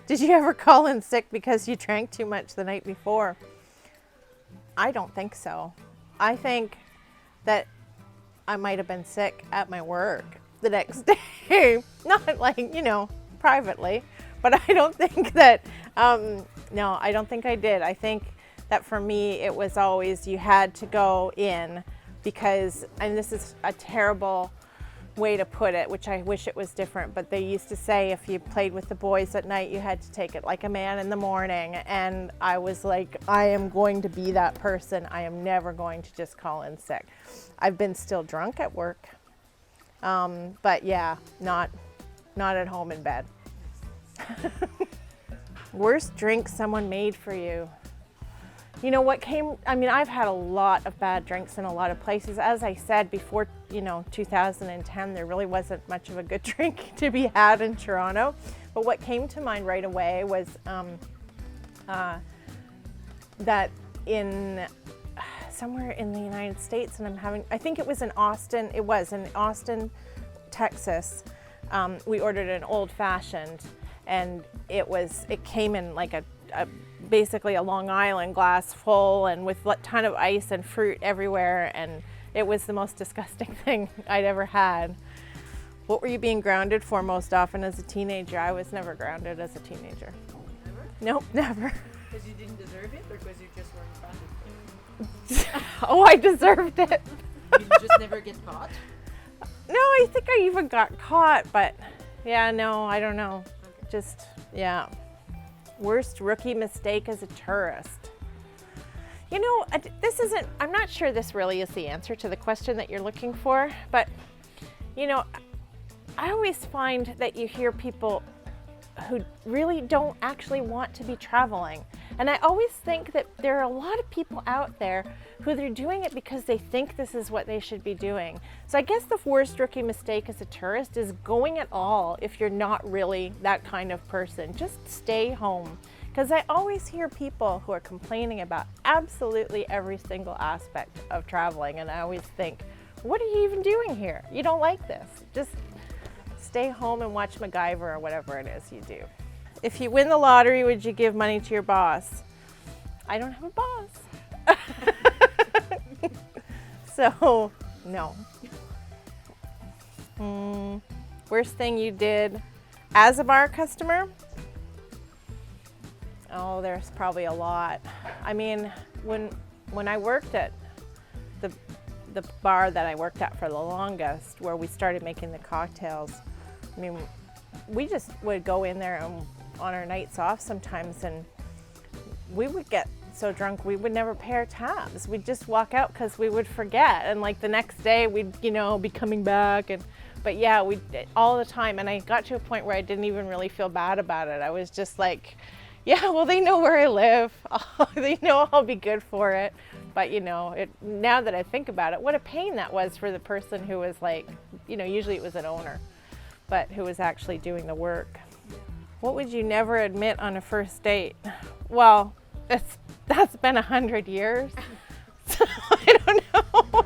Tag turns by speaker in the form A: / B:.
A: Did you ever call in sick because you drank too much the night before? I don't think so. I think that I might have been sick at my work the next day. Not like, privately, but I don't think that, no, I don't think I did. I think that for me, it was always you had to go in because, and this is a terrible way to put it, which I wish it was different, but they used to say if you played with the boys at night, you had to take it like a man in the morning. And I was like, I am going to be that person. I am never going to just call in sick. I've been still drunk at work, but yeah, not at home in bed. Worst drink someone made for you. I've had a lot of bad drinks in a lot of places. As I said before, 2010, there really wasn't much of a good drink to be had in Toronto. But what came to mind right away was that in somewhere in the United States, and I think it was in Austin, Texas, we ordered an old fashioned, and it came in like basically a Long Island glass full and with a ton of ice and fruit everywhere, and it was the most disgusting thing I'd ever had. What were you being grounded for most often as a teenager? I was never grounded as a teenager.
B: Never?
A: Nope, never.
B: Because you didn't deserve it, or because you just weren't grounded for it?
A: Oh, I deserved it.
B: You just never get caught?
A: No, I think I even got caught, but yeah, no, I don't know.
B: Okay.
A: Just, yeah. Worst rookie mistake as a tourist. I'm not sure this really is the answer to the question that you're looking for, but, I always find that you hear people who really don't actually want to be traveling. And I always think that there are a lot of people out there who they're doing it because they think this is what they should be doing. So I guess the worst rookie mistake as a tourist is going at all if you're not really that kind of person. Just stay home. Because I always hear people who are complaining about absolutely every single aspect of traveling, and I always think, what are you even doing here? You don't like this. Just stay home and watch MacGyver or whatever it is you do. If you win the lottery, would you give money to your boss? I don't have a boss. So, no. Worst thing you did as a bar customer? Oh, there's probably a lot. I mean, when I worked at the bar that I worked at for the longest, where we started making the cocktails, I mean, we just would go in there and on our nights off sometimes, and we would get so drunk we would never pay our tabs. We'd just walk out because we would forget, and like the next day we'd be coming back, but yeah, we all the time. And I got to a point where I didn't even really feel bad about it. I was just like, yeah, well, they know where I live. They know I'll be good for it. But now that I think about it, what a pain that was for the person who was like, usually it was an owner, but who was actually doing the work. What would you never admit on a first date? Well, that's been 100 years. So I don't know.